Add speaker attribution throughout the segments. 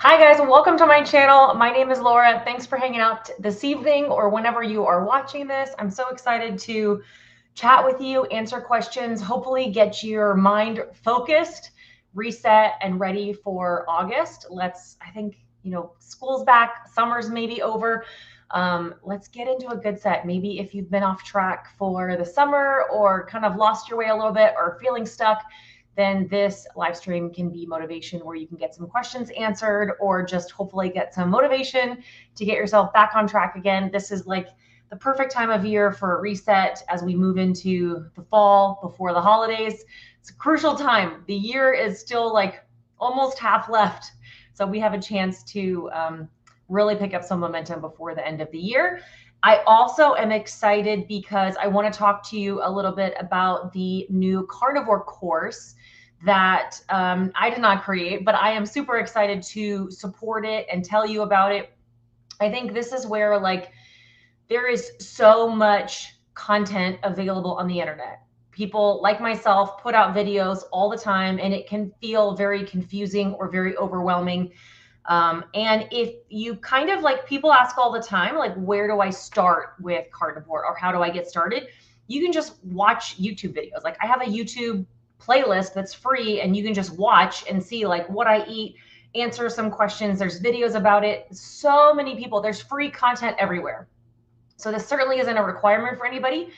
Speaker 1: Hi guys, welcome to my channel. My name is Laura. Thanks for hanging out this evening or whenever you are watching this. I'm so excited to chat with you, answer questions, hopefully get your mind focused, reset, and ready for August. I think, school's back, summer's maybe over. Let's get into a good set. Maybe if you've been off track for the summer or kind of lost your way a little bit or feeling stuck, then this live stream can be motivation where you can get some questions answered or just hopefully get some motivation to get yourself back on track again. This is like the perfect time of year for a reset as we move into the fall before the holidays. It's a crucial time. The year is still like almost half left. So we have a chance to really pick up some momentum before the end of the year. I also am excited because I want to talk to you a little bit about the new carnivore course that I did not create, but I am super excited to support it and tell you about it. I think this is where there is so much content available on the internet. People like myself put out videos all the time, and it can feel very confusing or very overwhelming. And if you kind of people ask all the time, where do I start with carnivore or how do I get started? You can just watch YouTube videos. I have a YouTube playlist that's free and you can just watch and see what I eat, answer some questions. There's videos about it. So many people, there's free content everywhere. So this certainly isn't a requirement for anybody.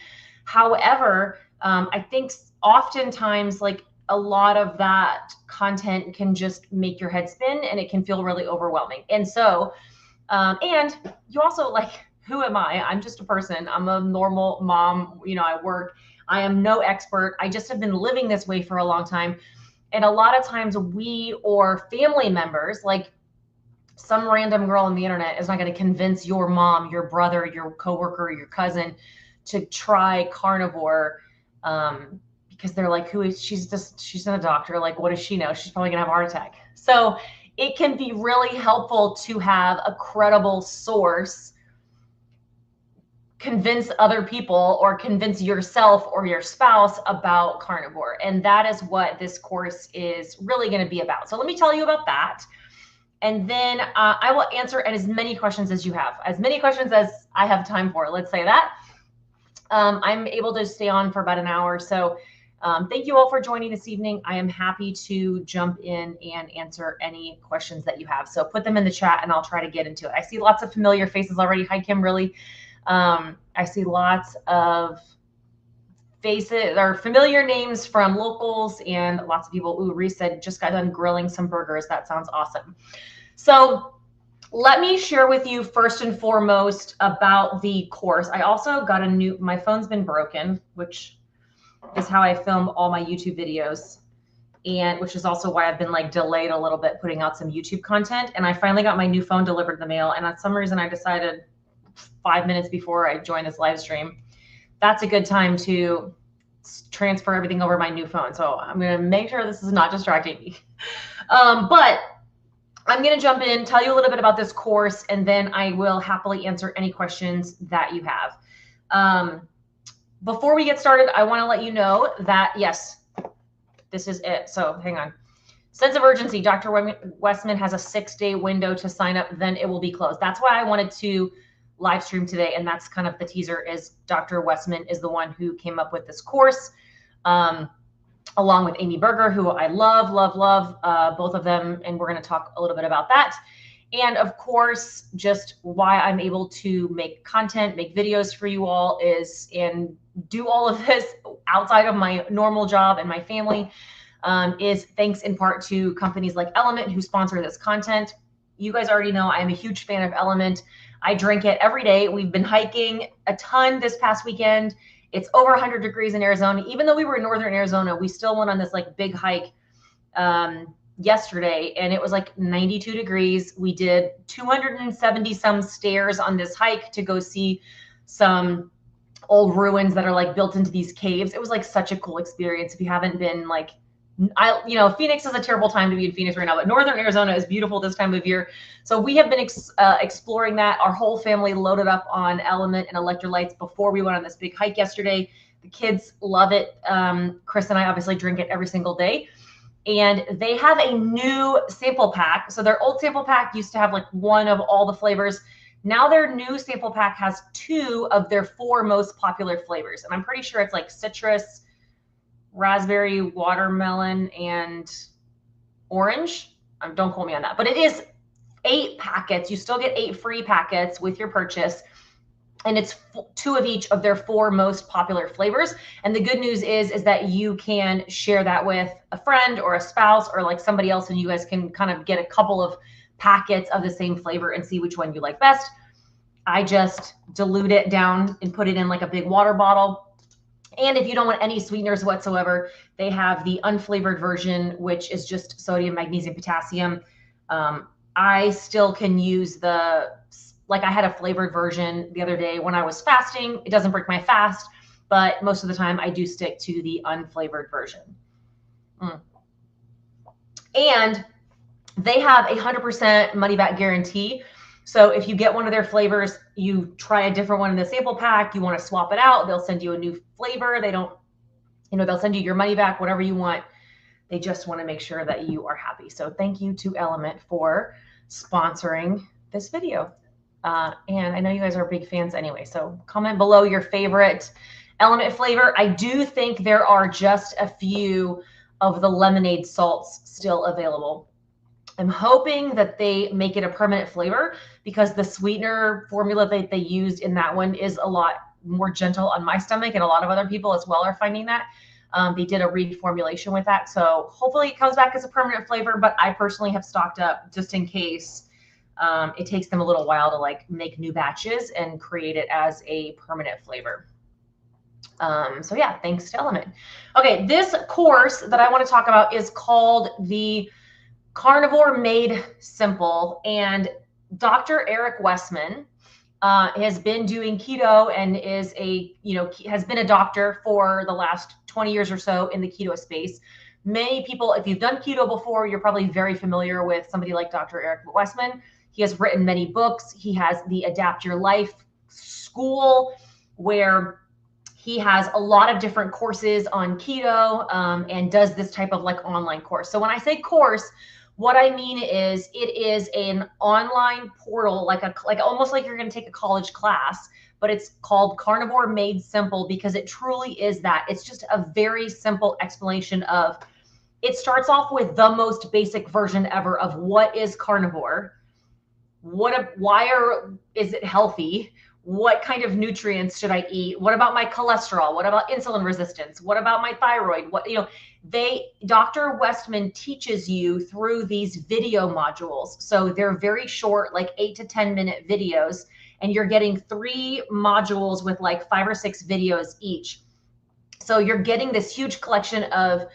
Speaker 1: However, I think oftentimes a lot of that content can just make your head spin and it can feel really overwhelming. And so, and you also who am I? I'm just a person. I'm a normal mom. I work. I am no expert. I just have been living this way for a long time. And a lot of times we or family members, some random girl on the internet is not going to convince your mom, your brother, your coworker, your cousin to try carnivore. Because they're like, who is she's not a doctor. What does she know? She's probably gonna have a heart attack. So it can be really helpful to have a credible source convince other people or convince yourself or your spouse about carnivore. And that is what this course is really going to be about. So let me tell you about that. And then I will answer as many questions as you have, as many questions as I have time for. Let's say that. I'm able to stay on for about an hour. So thank you all for joining this evening. I am happy to jump in and answer any questions that you have. So put them in the chat and I'll try to get into it. I see lots of familiar faces already. Hi, Kimberly. I see lots of faces or familiar names from locals and lots of people. Ooh, Reese said, just got done grilling some burgers. That sounds awesome. So let me share with you first and foremost about the course. I also got my phone's been broken, which is how I film all my YouTube videos, and which is also why I've been delayed a little bit putting out some YouTube content. And I finally got my new phone delivered in the mail. And for some reason I decided 5 minutes before I joined this live stream, that's a good time to transfer everything over my new phone. So I'm going to make sure this is not distracting me. But I'm going to jump in, tell you a little bit about this course, and then I will happily answer any questions that you have. Before we get started, I want to let you know that, yes, this is it. So hang on. Sense of urgency. Dr. Westman has a 6-day window to sign up, then it will be closed. That's why I wanted to live stream today. And that's kind of the teaser, is Dr. Westman is the one who came up with this course, along with Amy Berger, who I love, both of them. And we're going to talk a little bit about that. And of course, just why I'm able to make content, make videos for you all and do all of this outside of my normal job and my family is thanks in part to companies like LMNT who sponsor this content. You guys already know I'm a huge fan of LMNT. I drink it every day. We've been hiking a ton this past weekend. It's over 100 degrees in Arizona. Even though we were in northern Arizona, we still went on this big hike yesterday, and it was 92 degrees. We did 270 some stairs on this hike to go see some old ruins that are built into these caves. It was such a cool experience. If you haven't been Phoenix is a terrible time to be in Phoenix right now, but northern Arizona is beautiful this time of year. So we have been exploring that. Our whole family loaded up on LMNT and electrolytes before we went on this big hike yesterday. The kids love it. Chris and I obviously drink it every single day. and they have a new sample pack. So their old sample pack used to have like one of all the flavors. Now their new sample pack has 2 of their 4 most popular flavors. And I'm pretty sure it's like citrus, raspberry, watermelon, and orange. Don't quote me on that, but it is 8 packets. You still get 8 free packets with your purchase. And it's 2 of each of their 4 most popular flavors. And the good news is that you can share that with a friend or a spouse or like somebody else, and you guys can kind of get a couple of packets of the same flavor and see which one you like best. I just dilute it down and put it in like a big water bottle. And if you don't want any sweeteners whatsoever, they have the unflavored version, which is just sodium, magnesium, potassium. I still can use like I had a flavored version the other day when I was fasting. It doesn't break my fast, but most of the time I do stick to the unflavored version. And they have a 100% money back guarantee. So if you get one of their flavors, you try a different one in the sample pack, you want to swap it out, they'll send you a new flavor. They don't, they'll send you your money back, whatever you want. They just want to make sure that you are happy. So thank you to LMNT for sponsoring this video. And I know you guys are big fans anyway, so comment below your favorite LMNT flavor. I do think there are just a few of the lemonade salts still available. I'm hoping that they make it a permanent flavor, because the sweetener formula that they used in that one is a lot more gentle on my stomach, and a lot of other people as well are finding that. They did a reformulation with that. So hopefully it comes back as a permanent flavor, but I personally have stocked up just in case. It takes them a little while to like make new batches and create it as a permanent flavor. So yeah, thanks to LMNT. Okay, this course that I want to talk about is called the Carnivore Made Simple, and Dr. Eric Westman has been doing keto and is has been a doctor for the last 20 years or so in the keto space. Many people, if you've done keto before, you're probably very familiar with somebody like Dr. Eric Westman. He has written many books. He has the Adapt Your Life school, where he has a lot of different courses on keto, and does this type of like online course. So when I say course, what I mean is it is an online portal, like almost like you're going to take a college class, but it's called Carnivore Made Simple, because it truly is that. It's just a very simple explanation of, it starts off with the most basic version ever of what is carnivore, is it healthy? What kind of nutrients should I eat? What about my cholesterol? What about insulin resistance? What about my thyroid? Dr. Westman teaches you through these video modules. So they're very short, like 8 to 10 minute videos, and you're getting 3 modules with like 5 or 6 videos each. So you're getting this huge collection of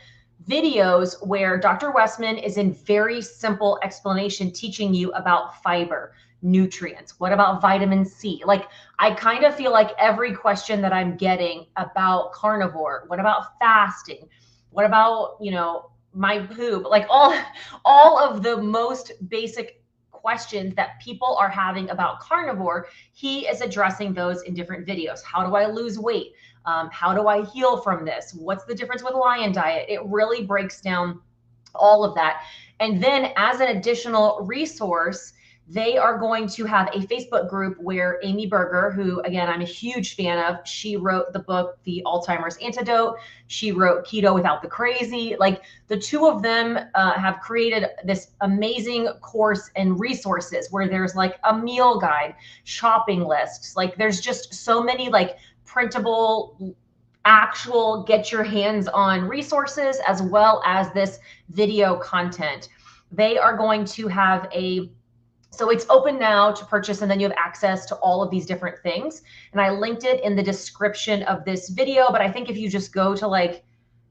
Speaker 1: videos where Dr. Westman is in very simple explanation teaching you about fiber, nutrients. What about vitamin C? Like, I kind of feel like every question that I'm getting about carnivore, what about fasting? What about, my poop? Like all of the most basic questions that people are having about carnivore, he is addressing those in different videos. How do I lose weight? How do I heal from this? What's the difference with lion diet? It really breaks down all of that. And then as an additional resource, they are going to have a Facebook group where Amy Berger, who again, I'm a huge fan of, she wrote the book, The Alzheimer's Antidote. She wrote Keto Without the Crazy. Like, the 2 of them have created this amazing course and resources where there's like a meal guide, shopping lists. Like, there's just so many like printable, actual get your hands on resources, as well as this video content. They are going to have so it's open now to purchase, and then you have access to all of these different things. And I linked it in the description of this video, but I think if you just go to like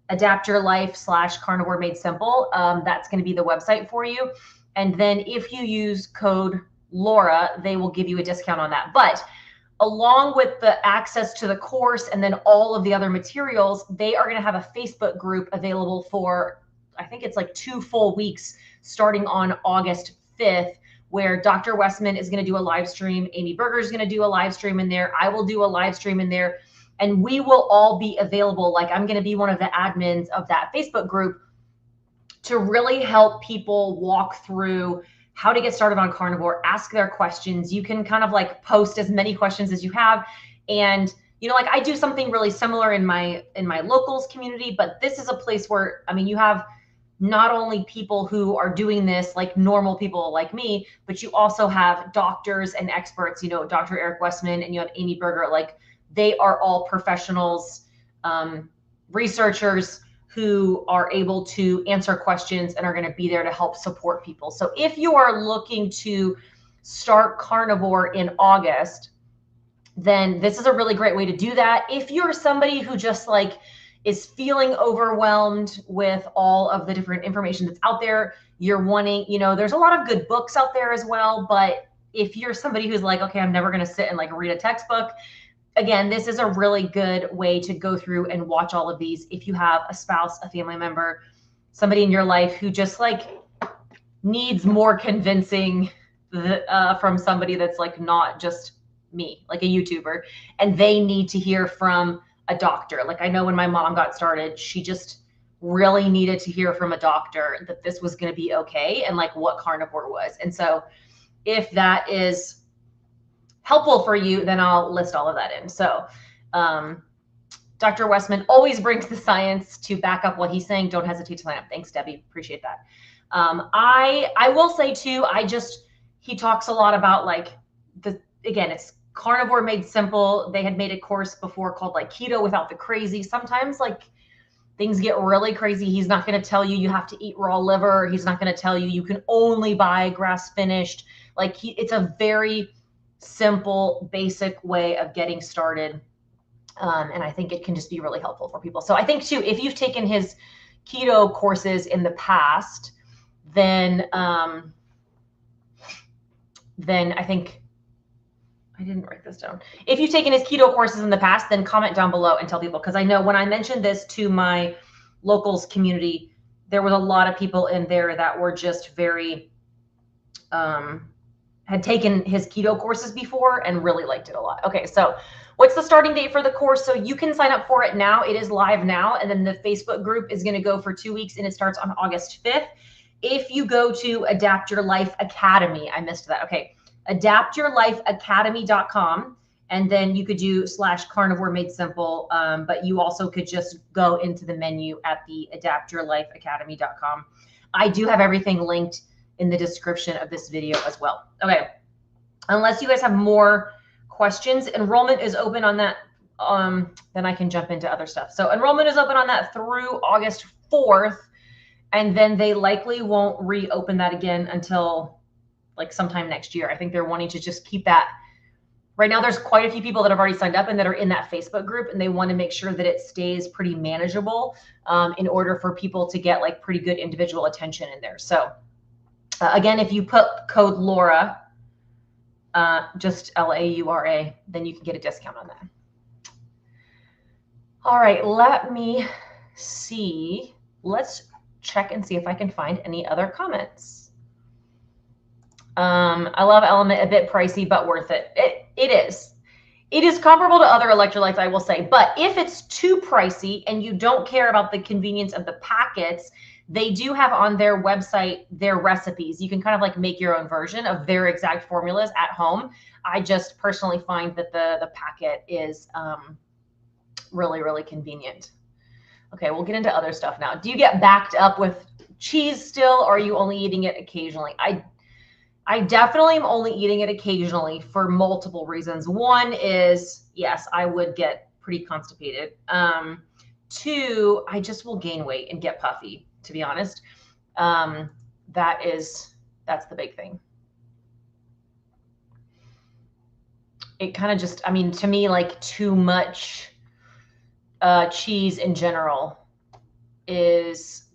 Speaker 1: Adapt Your Life / Carnivore Made Simple, that's going to be the website for you. And then if you use code Laura, they will give you a discount on that. But along with the access to the course and then all of the other materials, they are going to have a Facebook group available for, I think it's like 2 full weeks starting on August 5th, where Dr. Westman is going to do a live stream. Amy Berger is going to do a live stream in there. I will do a live stream in there, and we will all be available. Like, I'm going to be one of the admins of that Facebook group to really help people walk through how to get started on carnivore, ask their questions. You can kind of like post as many questions as you have. And, you know, like I do something really similar in my locals community, but this is a place where, I mean, you have not only people who are doing this like normal people like me, but you also have doctors and experts, you know, Dr. Eric Westman, and you have Amy Berger. Like they are all professionals, researchers who are able to answer questions and are going to be there to help support people. So if you are looking to start carnivore in August, then this is a really great way to do that. If you're somebody who just like is feeling overwhelmed with all of the different information that's out there, you're wanting, you know, there's a lot of good books out there as well. But if you're somebody who's like, okay, I'm never going to sit and like read a textbook, again, this is a really good way to go through and watch all of these. If you have a spouse, a family member, somebody in your life who just like needs more convincing from somebody that's like not just me, like a YouTuber, and they need to hear from a doctor. Like I know when my mom got started, she just really needed to hear from a doctor that this was going to be okay and like what carnivore was. And so if that is helpful for you, then I'll list all of that in. So Dr. Westman always brings the science to back up what he's saying. Don't hesitate to sign up. Thanks, Debbie. Appreciate that. I will say too, he talks a lot about like again, it's Carnivore Made Simple. They had made a course before called like Keto Without the Crazy. Sometimes like things get really crazy. He's not going to tell you have to eat raw liver. He's not going to tell you can only buy grass finished. Like it's a very simple, basic way of getting started. And I think it can just be really helpful for people. So I think too, if you've taken his keto courses in the past, then I think, I didn't write this down. If you've taken his keto courses in the past, then comment down below and tell people. Because I know when I mentioned this to my locals community, there was a lot of people in there that were just very, had taken his keto courses before and really liked it a lot. Okay, so what's the starting date for the course? So you can sign up for it now. It is live now. And then the Facebook group is going to go for 2 weeks and it starts on August 5th. If you go to Adapt Your Life Academy, I missed that. Okay, adaptyourlifeacademy.com. And then you could do /Carnivore Made Simple. But you also could just go into the menu at the adaptyourlifeacademy.com. I do have everything linked in the description of this video as well. Okay, unless you guys have more questions, enrollment is open on that. Then I can jump into other stuff. So enrollment is open on that through August 4th. And then they likely won't reopen that again until like sometime next year. I think they're wanting to just keep that. Right now, there's quite a few people that have already signed up and that are in that Facebook group, and they want to make sure that it stays pretty manageable in order for people to get like pretty good individual attention in there. So again, if you put code Laura, just LAURA, then you can get a discount on that. All right, let me see. Let's check and see if I can find any other comments. I love LMNT, a bit pricey, but worth it. It is. It is comparable to other electrolytes, I will say. But if it's too pricey and you don't care about the convenience of the packets, they do have on their website their recipes. You can kind of like make your own version of their exact formulas at home. I just personally find that the packet is really, really convenient. Okay, we'll get into other stuff now. Do you get backed up with cheese still, or are you only eating it occasionally? I definitely am only eating it occasionally for multiple reasons. One is, yes, I would get pretty constipated. Two, I just will gain weight and get puffy, to be honest. That's the big thing. It kind of just, I mean, to me, like too much cheese in general is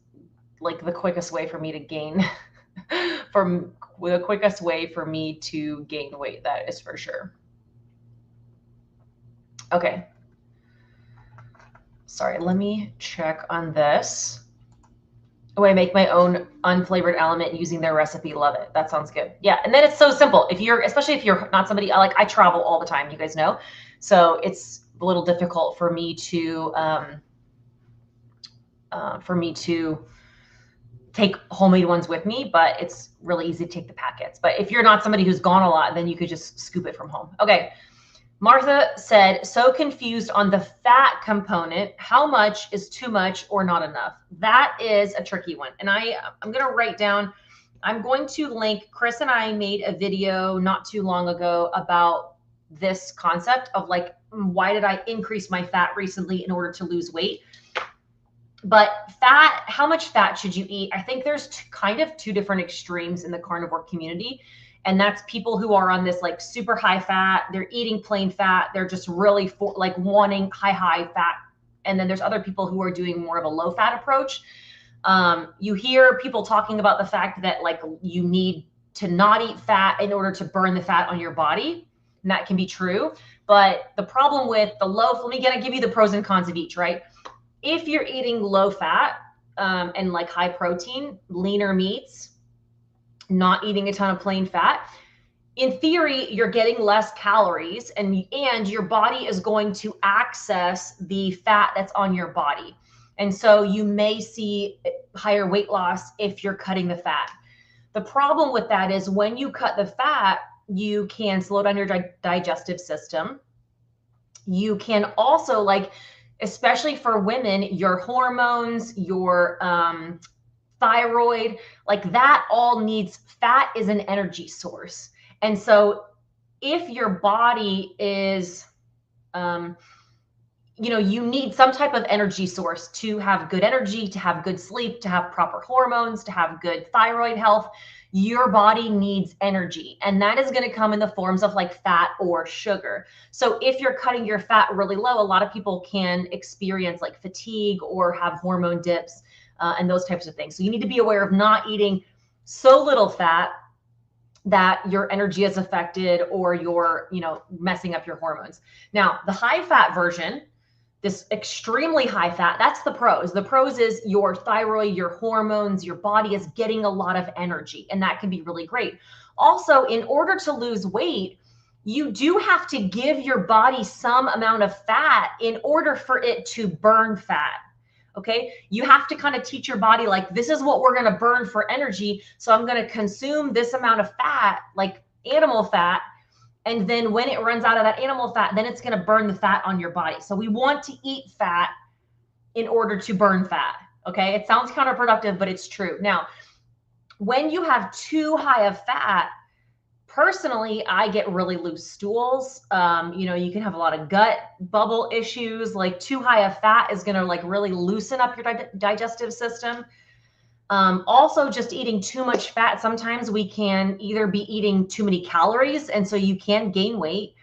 Speaker 1: like the quickest way for me to gain the quickest way for me to gain weight. That is for sure. Okay. Sorry, let me check on this. Oh, I make my own unflavored LMNT using their recipe. Love it. That sounds good. Yeah, and then it's so simple. Especially if you're not somebody, I travel all the time, you guys know. So it's a little difficult for me to take homemade ones with me, but it's really easy to take the packets. But if you're not somebody who's gone a lot, then you could just scoop it from home. Okay. Martha said, so confused on the fat component. How much is too much or not enough? That is a tricky one. And I'm going to write down, I'm going to link, Chris and I made a video not too long ago about this concept of like, why did I increase my fat recently in order to lose weight? But fat, how much fat should you eat? I think there's kind of two different extremes in the carnivore community. And that's people who are on this like super high fat, they're eating plain fat, they're just really like wanting high fat. And then there's other people who are doing more of a low fat approach. You hear people talking about the fact that like you need to not eat fat in order to burn the fat on your body. And that can be true. But the problem with the low, let me give you the pros and cons of each, right? If you're eating low fat and like high protein, leaner meats, not eating a ton of plain fat, in theory, you're getting less calories and your body is going to access the fat that's on your body. And so you may see higher weight loss if you're cutting the fat. The problem with that is when you cut the fat, you can slow down your digestive system. You can also, like, especially for women, your hormones, your thyroid, like that all needs, fat is an energy source. And so if your body is, you need some type of energy source to have good energy, to have good sleep, to have proper hormones, to have good thyroid health. Your body needs energy, and that is going to come in the forms of like fat or sugar. So if you're cutting your fat really low, a lot of people can experience like fatigue or have hormone dips and those types of things. So you need to be aware of not eating so little fat that your energy is affected or you're, messing up your hormones. Now, the high fat version, this extremely high fat, that's the pros. The pros is your thyroid, your hormones, your body is getting a lot of energy, and that can be really great. Also, in order to lose weight, you do have to give your body some amount of fat in order for it to burn fat. Okay, you have to kind of teach your body, like, this is what we're going to burn for energy. So I'm going to consume this amount of fat, like animal fat. And then when it runs out of that animal fat, then it's going to burn the fat on your body. So we want to eat fat in order to burn fat. Okay, it sounds counterproductive, but it's true. Now, when you have too high of fat, personally, I get really loose stools. You can have a lot of gut bubble issues. Like too high of fat is going to like really loosen up your digestive system. Also, just eating too much fat, sometimes we can either be eating too many calories, and so you can gain weight,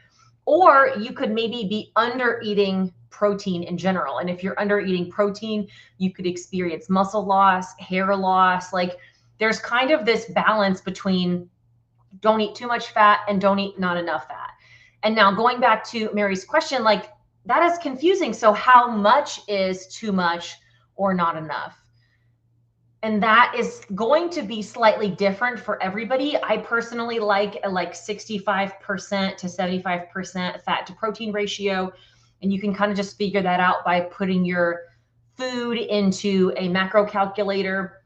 Speaker 1: or you could maybe be under eating protein in general. And if you're under eating protein, you could experience muscle loss, hair loss. Like there's kind of this balance between don't eat too much fat and don't eat not enough fat. And now going back to Mary's question, like that is confusing. So how much is too much or not enough? And that is going to be slightly different for everybody. I personally like 65% to 75% fat to protein ratio. And you can kind of just figure that out by putting your food into a macro calculator.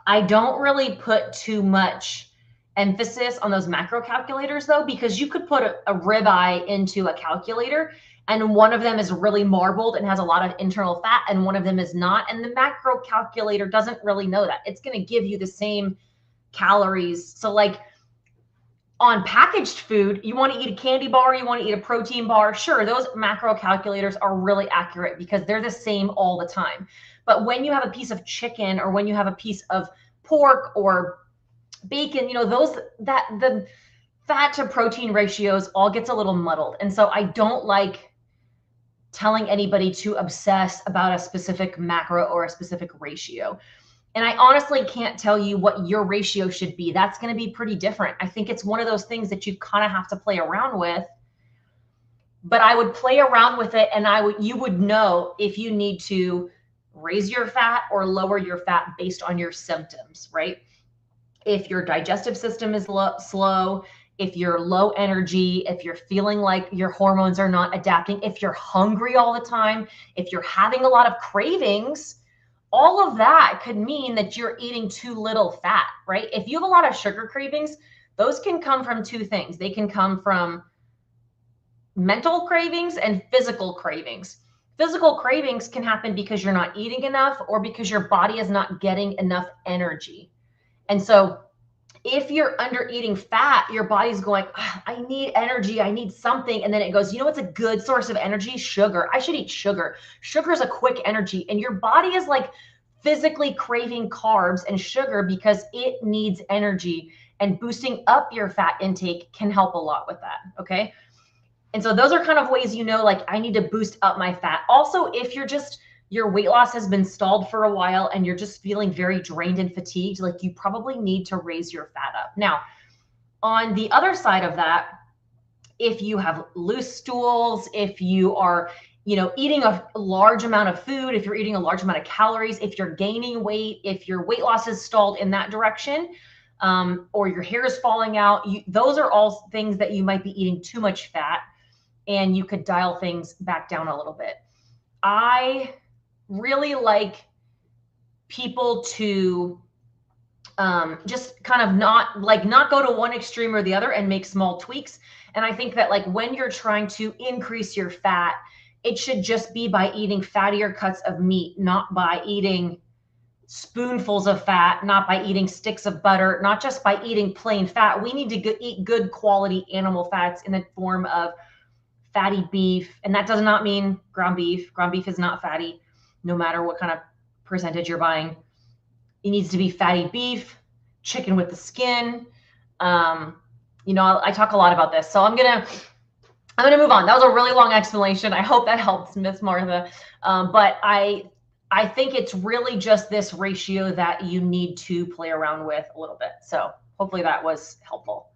Speaker 1: I don't really put too much emphasis on those macro calculators though, because you could put a ribeye into a calculator and one of them is really marbled and has a lot of internal fat and one of them is not. And the macro calculator doesn't really know that. It's going to give you the same calories. So like on packaged food, you want to eat a candy bar, you want to eat a protein bar. Sure, those macro calculators are really accurate because they're the same all the time. But when you have a piece of chicken or when you have a piece of pork or bacon, the fat to protein ratios all gets a little muddled. And so I don't like telling anybody to obsess about a specific macro or a specific ratio. And I honestly can't tell you what your ratio should be. That's going to be pretty different. I think it's one of those things that you kind of have to play around with. But I would play around with it and you would know if you need to raise your fat or lower your fat based on your symptoms, right? If your digestive system is slow, if you're low energy, if you're feeling like your hormones are not adapting, if you're hungry all the time, if you're having a lot of cravings, all of that could mean that you're eating too little fat, right? If you have a lot of sugar cravings, those can come from two things. They can come from mental cravings and physical cravings. Physical cravings can happen because you're not eating enough or because your body is not getting enough energy. And so if you're under eating fat, your body's going, I need energy, I need something. And then it goes, you know what's a good source of energy? Sugar. I should eat sugar. Sugar is a quick energy. And your body is like physically craving carbs and sugar because it needs energy. And boosting up your fat intake can help a lot with that. Okay. And so those are kind of ways, you know, like I need to boost up my fat. Also, if your weight loss has been stalled for a while and you're just feeling very drained and fatigued, like you probably need to raise your fat up. Now, on the other side of that, if you have loose stools, if you are, you know, eating a large amount of food, if you're eating a large amount of calories, if you're gaining weight, if your weight loss is stalled in that direction, or your hair is falling out, those are all things that you might be eating too much fat, and you could dial things back down a little bit. I really like people to just kind of not go to one extreme or the other and make small tweaks. And I think that like when you're trying to increase your fat, it should just be by eating fattier cuts of meat, not by eating spoonfuls of fat, not by eating sticks of butter, not just by eating plain fat. We need to eat good quality animal fats in the form of fatty beef. And that does not mean ground beef. Ground beef is not fatty, no matter what kind of percentage you're buying. It needs to be fatty beef, chicken with the skin. You know, I talk a lot about this, so I'm gonna move on. That was a really long explanation. I hope that helps, Miss Martha. But I think it's really just this ratio that you need to play around with a little bit. So hopefully that was helpful.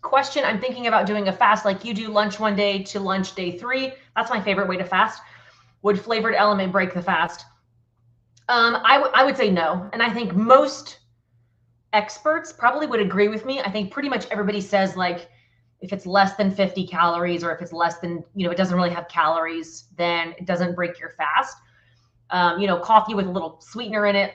Speaker 1: Question, I'm thinking about doing a fast like you do, lunch one day to lunch day 3. That's my favorite way to fast. Would flavored element break the fast? I would say no. And I think most experts probably would agree with me. I think pretty much everybody says like, if it's less than 50 calories or if it's less than, you know, it doesn't really have calories, then it doesn't break your fast. You know, coffee with a little sweetener in it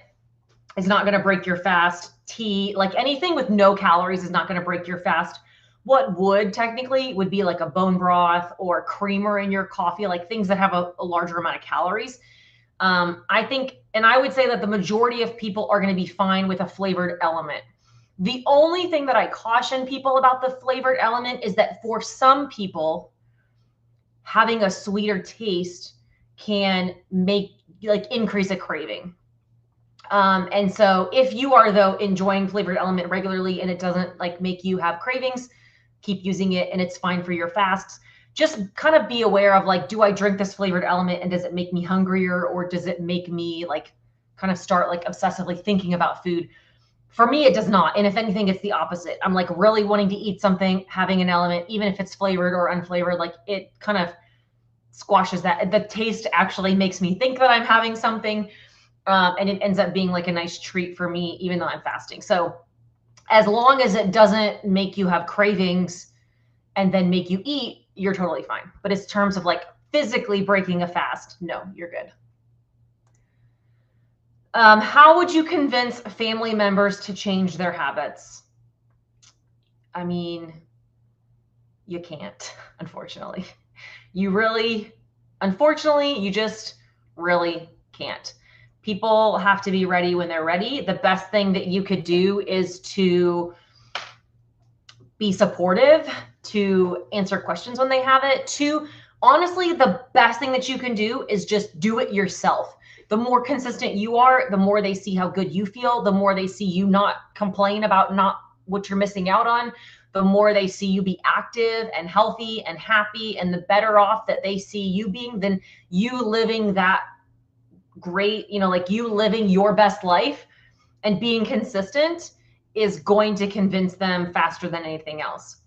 Speaker 1: is not going to break your fast. Tea, like anything with no calories is not going to break your fast. What would technically would be like a bone broth or creamer in your coffee, like things that have a larger amount of calories. I think, and I would say that the majority of people are going to be fine with a flavored element. The only thing that I caution people about the flavored element is that for some people, having a sweeter taste can increase a craving. And so if you are though enjoying flavored element regularly and it doesn't like make you have cravings, keep using it and it's fine for your fasts. Just kind of be aware of like, do I drink this flavored element and does it make me hungrier or does it make me like kind of start like obsessively thinking about food? For me, it does not. And if anything, it's the opposite. I'm like really wanting to eat something, having an element, even if it's flavored or unflavored, like it kind of squashes that. The taste actually makes me think that I'm having something. And it ends up being like a nice treat for me, even though I'm fasting. So as long as it doesn't make you have cravings and then make you eat, you're totally fine. But in terms of like physically breaking a fast, no, you're good. How would you convince family members to change their habits? I mean, you can't, unfortunately. Unfortunately, you just really can't. People have to be ready when they're ready. The best thing that you could do is to be supportive, to answer questions when they have it. Honestly, the best thing that you can do is just do it yourself. The more consistent you are, the more they see how good you feel, the more they see you not complain about not what you're missing out on, the more they see you be active and healthy and happy, and the better off that they see you being than you living that great, you know, like you living your best life and being consistent is going to convince them faster than anything else,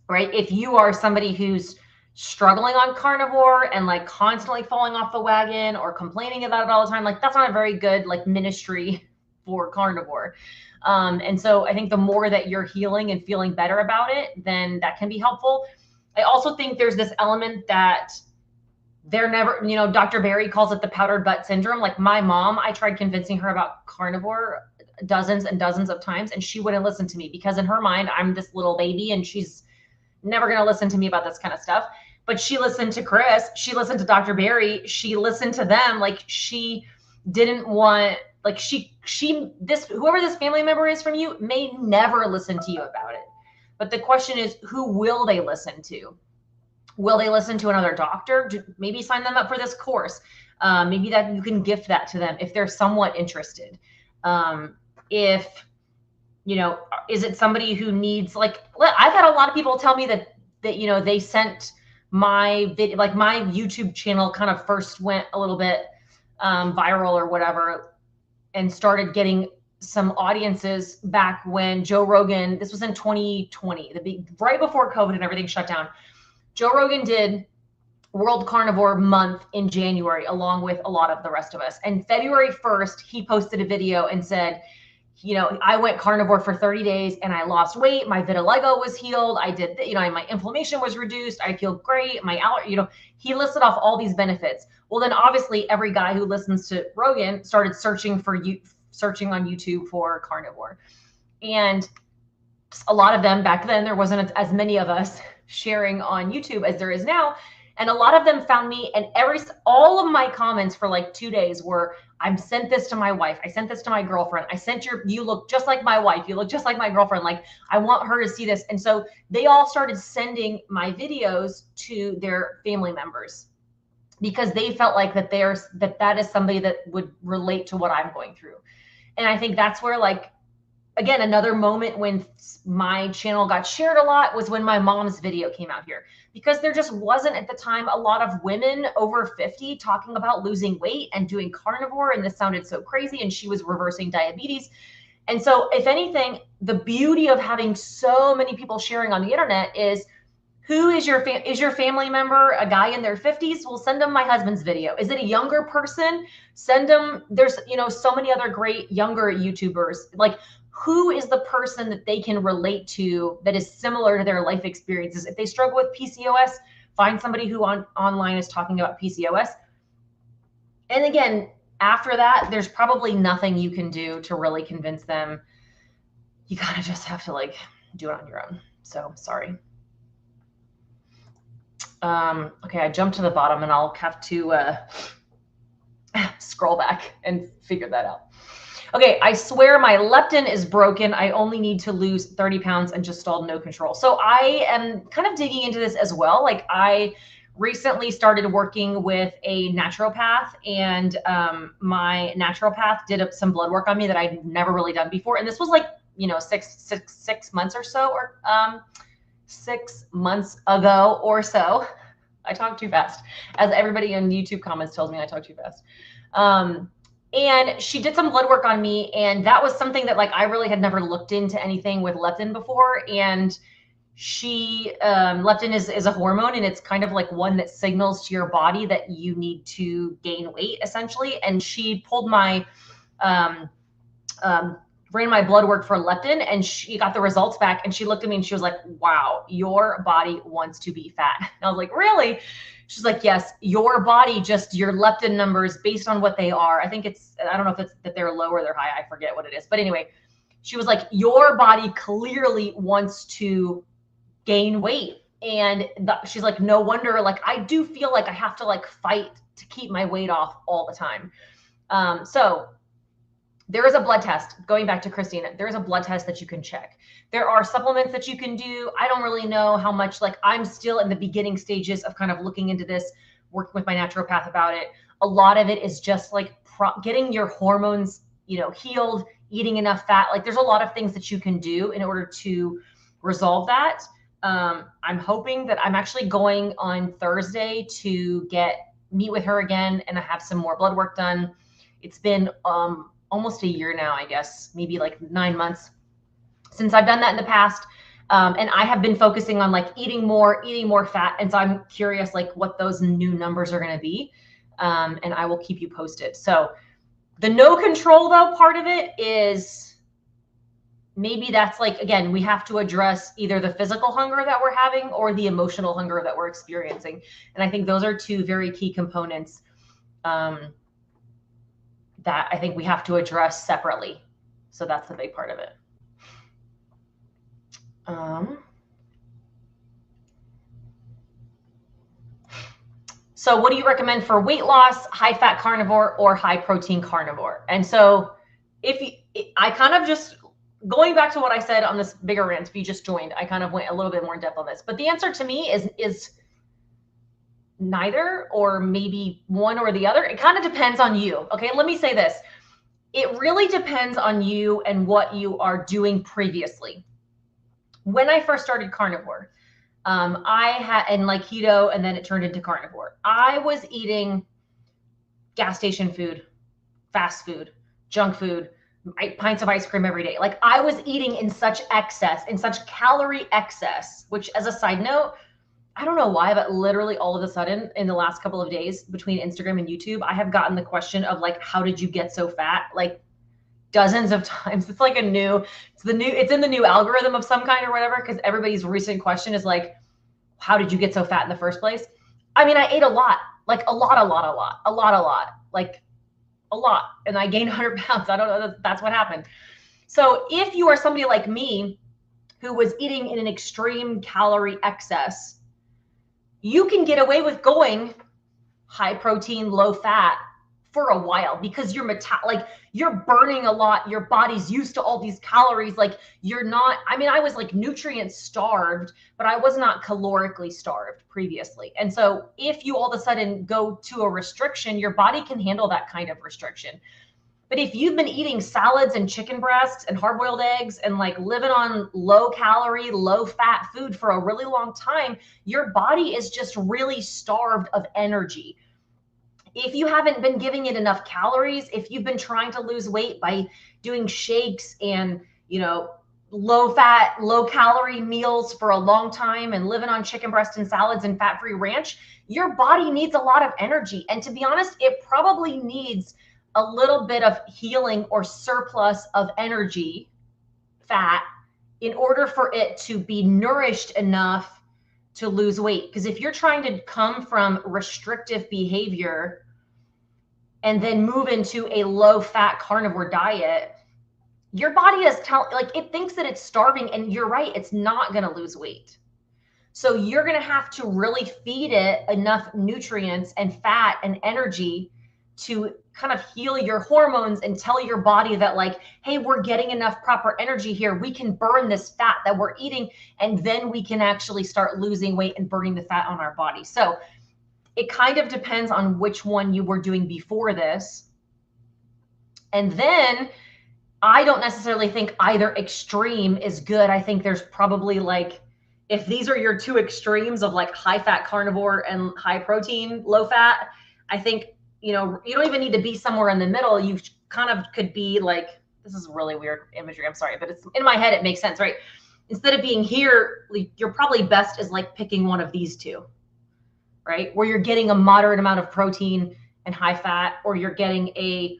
Speaker 1: right? If you are somebody who's struggling on carnivore and like constantly falling off the wagon or complaining about it all the time, like that's not a very good like ministry for carnivore. And so I think the more that you're healing and feeling better about it, then that can be helpful. I also think there's this element that they're never, you know, Dr. Berry calls it the powdered butt syndrome. Like my mom, I tried convincing her about carnivore dozens and dozens of times, and she wouldn't listen to me because in her mind, I'm this little baby and she's never going to listen to me about this kind of stuff. But she listened to Chris, she listened to Dr. Berry, she listened to them. Like she didn't want, like whoever this family member is from you may never listen to you about it. But the question is, who will they listen to? Will they listen to another doctor? Maybe sign them up for this course. Maybe that you can gift that to them if they're somewhat interested. If, you know, is it somebody who needs, like, I've had a lot of people tell me that, you know, they sent my video, like my YouTube channel kind of first went a little bit viral or whatever and started getting some audiences back when Joe Rogan, this was in 2020, right before COVID and everything shut down. Joe Rogan did World Carnivore Month in January, along with a lot of the rest of us. And February 1st, he posted a video and said, you know, I went carnivore for 30 days and I lost weight. My vitiligo was healed. I did, you know, my inflammation was reduced. I feel great. My allergy, you know, he listed off all these benefits. Well, then obviously every guy who listens to Rogan started searching on YouTube for carnivore. And a lot of them back then, there wasn't as many of us sharing on YouTube as there is now. And a lot of them found me, and all of my comments for like 2 days were, I sent this to my wife. I sent this to my girlfriend. You look just like my wife. You look just like my girlfriend. Like, I want her to see this. And so they all started sending my videos to their family members because they felt like that is somebody that would relate to what I'm going through. And I think that's where, like, again, another moment when my channel got shared a lot was when my mom's video came out here, because there just wasn't at the time a lot of women over 50 talking about losing weight and doing carnivore. And this sounded so crazy. And she was reversing diabetes. And so if anything, the beauty of having so many people sharing on the internet is, who is your family member, a guy in their 50s? Well, send them my husband's video. Is it a younger person? Send them, there's, you know, so many other great younger YouTubers. Like, who is the person that they can relate to that is similar to their life experiences? If they struggle with PCOS, find somebody who online is talking about PCOS. And again, after that, there's probably nothing you can do to really convince them. You gotta just have to, like, do it on your own. So sorry. Okay, I jumped to the bottom and I'll have to scroll back and figure that out. Okay, I swear my leptin is broken. I only need to lose 30 pounds and just stalled no control. So I am kind of digging into this as well. Like, I recently started working with a naturopath, and my naturopath did some blood work on me that I'd never really done before. And this was like, you know, six months or so, or 6 months ago or so. I talk too fast, as everybody in YouTube comments tells me I talk too fast. And she did some blood work on me, and that was something that, like, I really had never looked into anything with leptin before. And leptin is a hormone, and it's kind of like one that signals to your body that you need to gain weight, essentially. And she pulled my, ran my blood work for leptin, and she got the results back, and she looked at me and she was like, wow, your body wants to be fat. And I was like, really? She's like, yes, your body, just your leptin numbers based on what they are. I think I don't know if it's that they're low or they're high. I forget what it is. But anyway, she was like, your body clearly wants to gain weight. And she's like, no wonder, like, I do feel like I have to, like, fight to keep my weight off all the time. So there is a blood test, going back to Christina, there is a blood test that you can check. There are supplements that you can do. I don't really know how much, like, I'm still in the beginning stages of kind of looking into this, working with my naturopath about it. A lot of it is just like getting your hormones, you know, healed, eating enough fat. Like, there's a lot of things that you can do in order to resolve that. I'm hoping that I'm actually going on Thursday to meet with her again and have some more blood work done. It's been, almost a year now, I guess, maybe like 9 months since I've done that in the past. And I have been focusing on, like, eating more fat. And so I'm curious, like, what those new numbers are going to be. And I will keep you posted. So the no control, though, part of it is maybe that's like, again, we have to address either the physical hunger that we're having or the emotional hunger that we're experiencing. And I think those are two very key components that I think we have to address separately. So that's the big part of it. So what do you recommend for weight loss, high fat carnivore or high protein carnivore? And so I kind of just, going back to what I said on this bigger rant, if you just joined, I kind of went a little bit more in depth on this, but the answer to me is neither, or maybe one or the other. It kind of depends on you. Okay. Let me say this. It really depends on you and what you are doing previously. When I first started carnivore, I had, and like keto, and then it turned into carnivore. I was eating gas station food, fast food, junk food, pints of ice cream every day. Like I was eating in such excess, in such calorie excess, which as a side note, I don't know why, but literally all of a sudden in the last couple of days between Instagram and YouTube, I have gotten the question of like, how did you get so fat? Like dozens of times. It's like it's in the new algorithm of some kind or whatever, because everybody's recent question is like, how did you get so fat in the first place? I mean, I ate a lot, like a lot, like a lot. And I gained 100 pounds. I don't know that's what happened. So if you are somebody like me who was eating in an extreme calorie excess, you can get away with going high protein, low fat for a while because you're burning a lot. Your body's used to all these calories. Like you're not, I mean, I was like nutrient starved, but I was not calorically starved previously. And so if you all of a sudden go to a restriction, your body can handle that kind of restriction. But if you've been eating salads and chicken breasts and hard-boiled eggs and like living on low calorie, low fat food for a really long time, your body is just really starved of energy. If you haven't been giving it enough calories, if you've been trying to lose weight by doing shakes and, low fat, low calorie meals for a long time and living on chicken breast and salads and fat-free ranch, your body needs a lot of energy. And to be honest, it probably needs a little bit of healing or surplus of energy, fat, in order for it to be nourished enough to lose weight. Because if you're trying to come from restrictive behavior and then move into a low fat carnivore diet, your body is it thinks that it's starving, and you're right, it's not going to lose weight. So you're going to have to really feed it enough nutrients and fat and energy to kind of heal your hormones and tell your body that like, hey, we're getting enough proper energy here. We can burn this fat that we're eating, and then we can actually start losing weight and burning the fat on our body. So it kind of depends on which one you were doing before this. And then I don't necessarily think either extreme is good. I think there's probably like, if these are your two extremes of like high fat carnivore and high protein, low fat, I think, you don't even need to be somewhere in the middle. You kind of could be like, this is really weird imagery, I'm sorry, but it's in my head, it makes sense, right? Instead of being here, you're probably best is like picking one of these two, right? Where you're getting a moderate amount of protein and high fat, or you're getting a,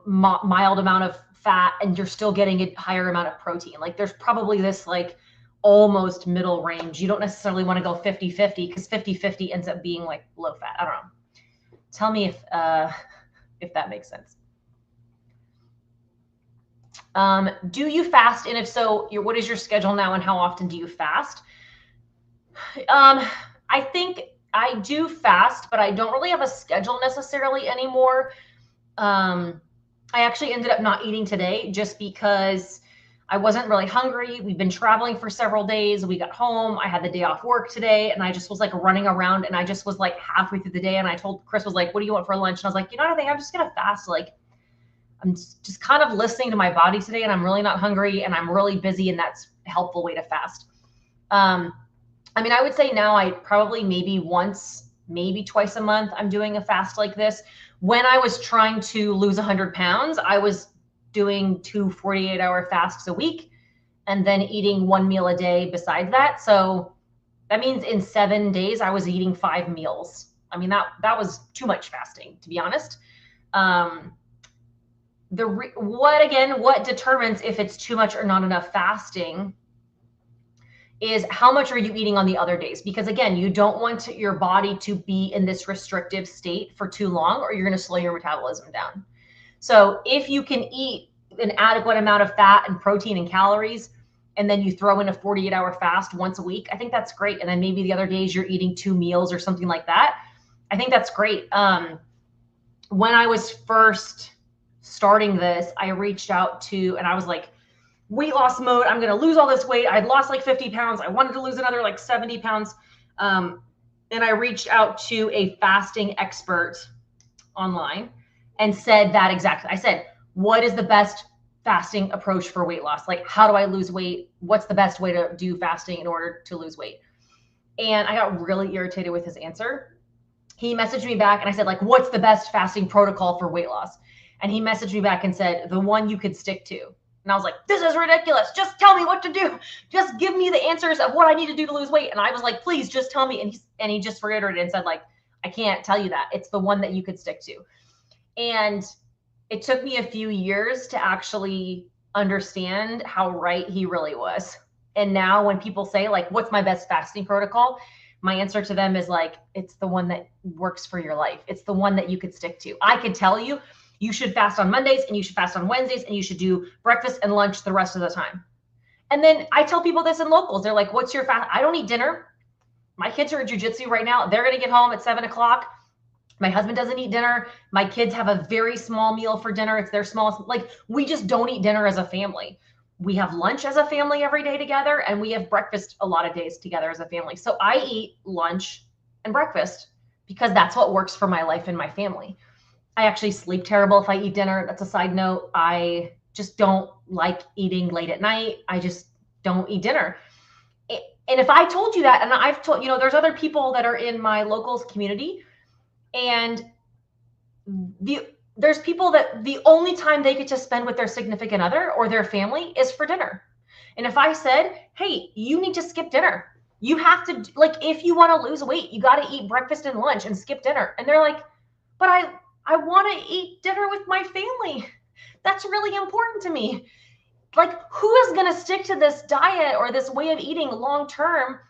Speaker 1: mild amount of fat and you're still getting a higher amount of protein. Like there's probably this like almost middle range. You don't necessarily want to go 50-50 because 50-50 ends up being like low fat. I don't know. Tell me if that makes sense. Do you fast? And if so, what is your schedule now and how often do you fast? I think I do fast, but I don't really have a schedule necessarily anymore. I actually ended up not eating today just because I wasn't really hungry. We've been traveling for several days. We got home. I had the day off work today, and I just was like running around, and I just was like halfway through the day, and I told Chris, was like, what do you want for lunch? And I was like, I think I'm just going to fast. Like, I'm just kind of listening to my body today, and I'm really not hungry, and I'm really busy, and that's a helpful way to fast. I mean, I would say now I probably maybe once, maybe twice a month, I'm doing a fast like this. When I was trying to lose 100 pounds, I was doing 2 48-hour fasts a week and then eating 1 meal a day besides that. So that means in 7 days, I was eating 5 meals. I mean, that was too much fasting, to be honest. what determines if it's too much or not enough fasting is how much are you eating on the other days? Because again, you don't want your body to be in this restrictive state for too long, or you're going to slow your metabolism down. So if you can eat an adequate amount of fat and protein and calories, and then you throw in a 48-hour fast once a week, I think that's great. And then maybe the other days you're eating 2 meals or something like that. I think that's great. When I was first starting this, I reached out to, and I was like, weight loss mode. I'm going to lose all this weight. I'd lost like 50 pounds. I wanted to lose another like 70 pounds. And I reached out to a fasting expert online and said that exactly. I said, what is the best fasting approach for weight loss? Like, how do I lose weight? What's the best way to do fasting in order to lose weight? And I got really irritated with his answer. He messaged me back and I said, like, what's the best fasting protocol for weight loss? And he messaged me back and said, the one you could stick to. And I was like, this is ridiculous. Just tell me what to do. Just give me the answers of what I need to do to lose weight. And I was like, please just tell me. And he just reiterated and said, like, I can't tell you that. It's the one that you could stick to. And it took me a few years to actually understand how right he really was. And now when people say, like, what's my best fasting protocol? My answer to them is like, it's the one that works for your life. It's the one that you could stick to. I could tell you, you should fast on Mondays and you should fast on Wednesdays and you should do breakfast and lunch the rest of the time. And then I tell people this in locals. They're like, what's your fast? I don't eat dinner. My kids are in jiu-jitsu right now. They're going to get home at 7 o'clock. My husband doesn't eat dinner. My kids have a very small meal for dinner. It's their smallest. Like, we just don't eat dinner as a family. We have lunch as a family every day together, and we have breakfast a lot of days together as a family. So I eat lunch and breakfast because that's what works for my life and my family. I actually sleep terrible if I eat dinner. That's a side note. I just don't like eating late at night. I just don't eat dinner. And if I told you that, and I've told, there's other people that are in my locals community, and there's people that the only time they get to spend with their significant other or their family is for dinner. And if I said, hey, you need to skip dinner. You have to, like, if you want to lose weight, you got to eat breakfast and lunch and skip dinner. And they're like, but I want to eat dinner with my family. That's really important to me. Like, who is going to stick to this diet or this way of eating long term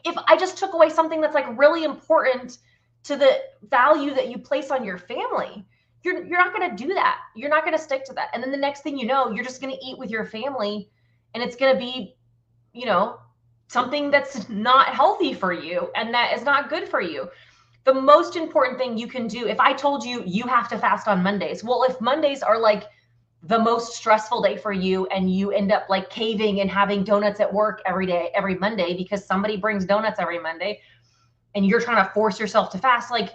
Speaker 1: if I just took away something that's like really important to the value that you place on your family? You're not going to do that. You're not going to stick to that. And then the next thing you know, you're just going to eat with your family, and it's going to be, something that's not healthy for you and that is not good for you. The most important thing you can do, if I told you you have to fast on Mondays, well, if Mondays are like the most stressful day for you and you end up like caving and having donuts at work every day, every Monday, because somebody brings donuts every Monday and you're trying to force yourself to fast, like,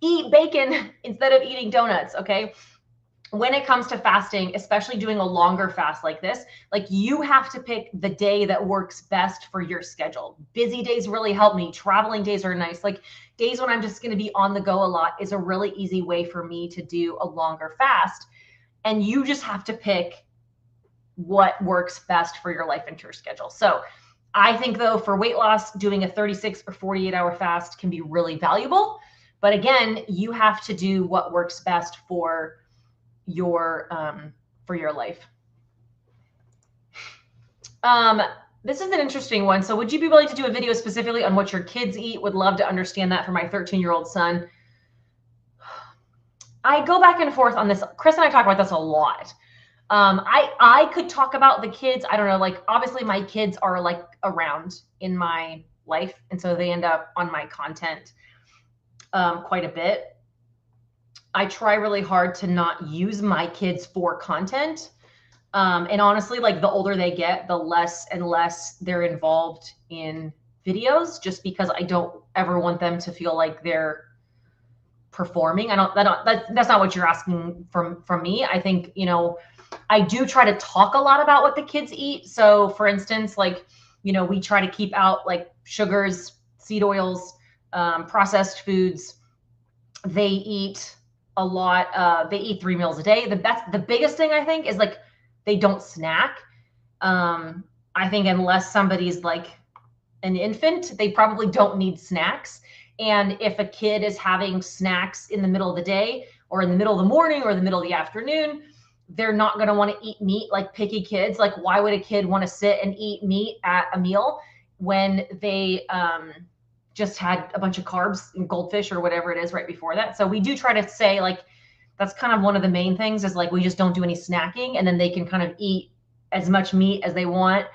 Speaker 1: eat bacon instead of eating donuts. Okay. When it comes to fasting, especially doing a longer fast like this, like, you have to pick the day that works best for your schedule. Busy days really help me. Traveling days are nice. Like, days when I'm just going to be on the go a lot is a really easy way for me to do a longer fast. And you just have to pick what works best for your life and your schedule. So I think, though, for weight loss, doing a 36 or 48-hour fast can be really valuable. But again, you have to do what works best for your life. This is an interesting one. So would you be willing to do a video specifically on what your kids eat? Would love to understand that for my 13-year-old son. I go back and forth on this. Chris and I talk about this a lot. I could talk about the kids. I don't know, like, obviously my kids are like around in my life, and so they end up on my content quite a bit. I try really hard to not use my kids for content. And honestly, like, the older they get, the less and less they're involved in videos, just because I don't ever want them to feel like they're performing. That's not what you're asking from me. I think, I do try to talk a lot about what the kids eat. So for instance, like, we try to keep out like sugars, seed oils, processed foods. They eat a lot. They eat 3 meals a day. The biggest thing, I think, is like, they don't snack. I think unless somebody's like an infant, they probably don't need snacks. And if a kid is having snacks in the middle of the day, or in the middle of the morning or the middle of the afternoon, they're not going to want to eat meat, like picky kids. Like, why would a kid want to sit and eat meat at a meal when they just had a bunch of carbs and goldfish or whatever it is right before that? So we do try to say, like, that's kind of one of the main things is like, we just don't do any snacking, and then they can kind of eat as much meat as they want.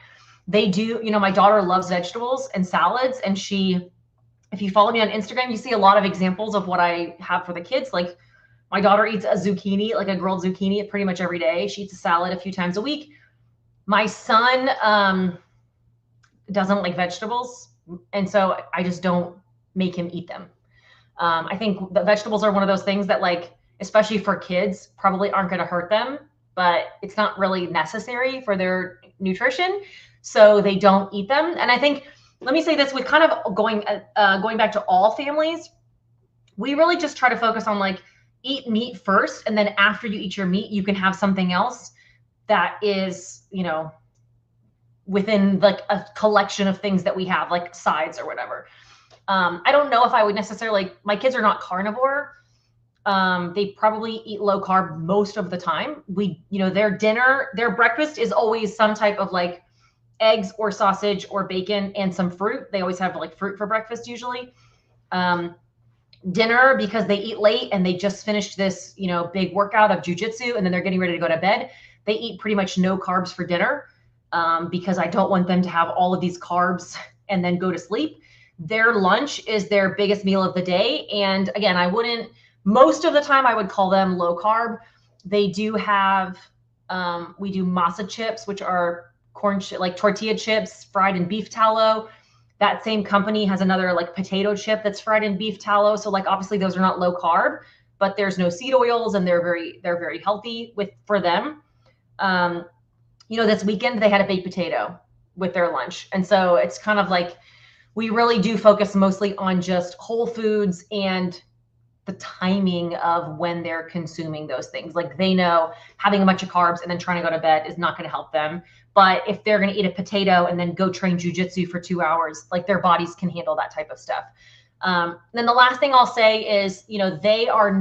Speaker 1: They do, you know, my daughter loves vegetables and salads, and if you follow me on Instagram, you see a lot of examples of what I have for the kids. Like, my daughter eats a zucchini, like a grilled zucchini, pretty much every day. She eats a salad a few times a week. My son doesn't like vegetables, and so I just don't make him eat them. I think the vegetables are one of those things that, like, especially for kids, probably aren't going to hurt them, but it's not really necessary for their nutrition, so they don't eat them. And I think, let me say this, with kind of going back to all families, we really just try to focus on, like, eat meat first, and then after you eat your meat, you can have something else that is, you know, within like a collection of things that we have, like sides or whatever. I don't know if I would necessarily, my kids are not carnivore. They probably eat low carb most of the time. You know, their breakfast is always some type of like eggs or sausage or bacon and some fruit. They always have like fruit for breakfast usually. Dinner, because they eat late and they just finished this, you know, big workout of jujitsu, and then they're getting ready to go to bed. They eat pretty much no carbs for dinner, because I don't want them to have all of these carbs and then go to sleep. Their lunch is their biggest meal of the day. And again, most of the time I would call them low carb. They do have, we do masa chips, which are like tortilla chips fried in beef tallow. That same company has another like potato chip that's fried in beef tallow. So like, obviously those are not low carb, but there's no seed oils, and they're very healthy for them. You know, this weekend they had a baked potato with their lunch. And so it's kind of like, we really do focus mostly on just whole foods and the timing of when they're consuming those things. Like, they know having a bunch of carbs and then trying to go to bed is not going to help them. But if they're going to eat a potato and then go train jujitsu for 2 hours, like, their bodies can handle that type of stuff. Then the last thing I'll say is, you know, they're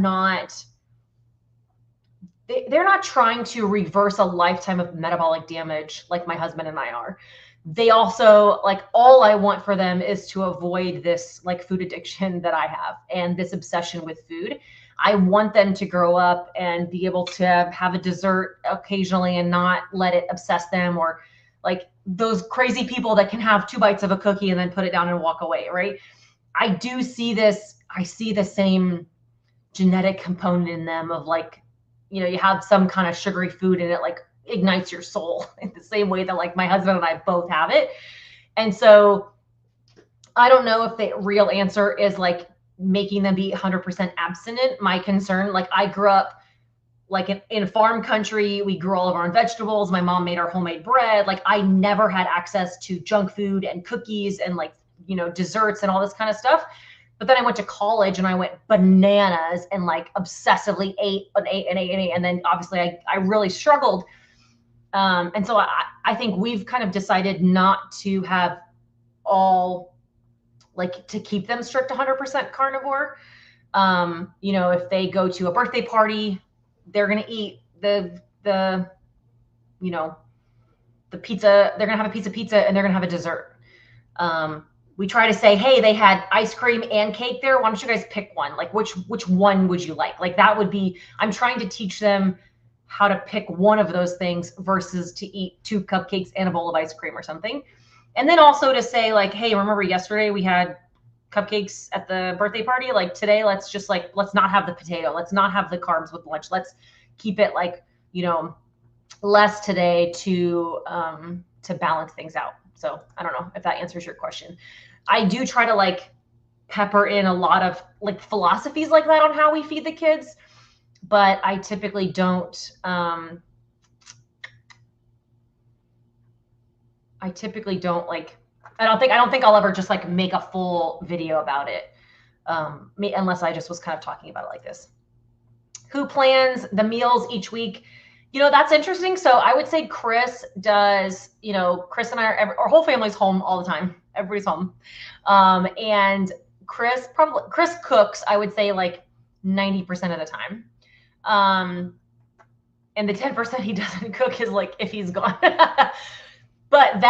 Speaker 1: not trying to reverse a lifetime of metabolic damage like my husband and I are. They also, like, all I want for them is to avoid this like food addiction that I have and this obsession with food. I want them to grow up and be able to have a dessert occasionally and not let it obsess them, or like those crazy people that can have 2 bites of a cookie and then put it down and walk away, right? I see the same genetic component in them of, like, you know, you have some kind of sugary food and it like ignites your soul in the same way that like my husband and I both have it. And so I don't know if the real answer is like making them be 100% abstinent. My concern, like, I grew up like in farm country. We grew all of our own vegetables. My mom made our homemade bread. Like, I never had access to junk food and cookies and, like, you know, desserts and all this kind of stuff. But then I went to college and I went bananas and like obsessively ate. And then obviously I really struggled. And so I think we've kind of decided not to have all, like, to keep them strict 100% carnivore. You know, if they go to a birthday party, they're going to eat the you know, the pizza. They're going to have a piece of pizza and they're going to have a dessert. We try to say, hey, they had ice cream and cake there. Why don't you guys pick one? Like, which one would you like? Like, that would be, I'm trying to teach them how to pick one of those things versus to eat 2 cupcakes and a bowl of ice cream or something. And then also to say, like, hey, remember yesterday we had cupcakes at the birthday party? Like, today, let's not have the potato. Let's not have the carbs with lunch. Let's keep it, like, you know, less today to balance things out. So I don't know if that answers your question. I do try to like pepper in a lot of like philosophies like that on how we feed the kids, but I typically don't. I don't think I'll ever just like make a full video about it, unless I just was kind of talking about it like this. Who plans the meals each week? You know, that's interesting. So I would say Chris does. You know, Chris and our whole family's home all the time. Everybody's home. And Chris cooks, I would say, like 90% of the time. And the 10% he doesn't cook is like if he's gone. But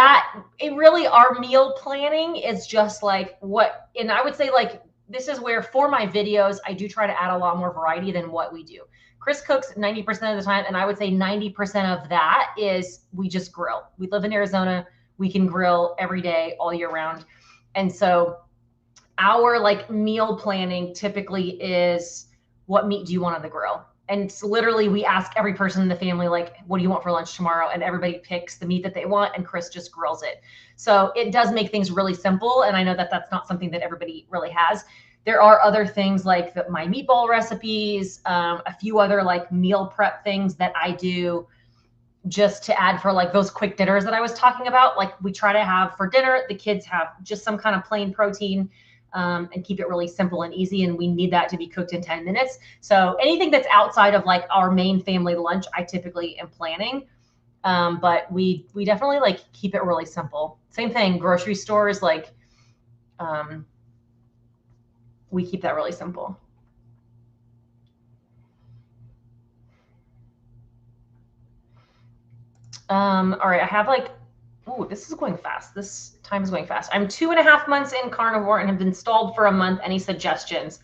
Speaker 1: it really, our meal planning is just like what, and I would say like, this is where for my videos, I do try to add a lot more variety than what we do. Chris cooks 90% of the time. And I would say 90% of that is we just grill. We live in Arizona. We can grill every day, all year round. And so our like meal planning typically is, what meat do you want on the grill? And it's literally, we ask every person in the family, like, what do you want for lunch tomorrow? And everybody picks the meat that they want, and Chris just grills it. So it does make things really simple. And I know that that's not something that everybody really has. There are other things like my meatball recipes, a few other like meal prep things that I do just to add for like those quick dinners that I was talking about. Like we try to have for dinner, the kids have just some kind of plain protein. And keep it really simple and easy. And we need that to be cooked in 10 minutes. So anything that's outside of like our main family lunch, I typically am planning. But we definitely like keep it really simple. Same thing, grocery stores, like we keep that really simple. All right, I have like, oh, this is going fast. This time is going fast. I'm 2.5 months in carnivore and have been stalled for a month. Any suggestions?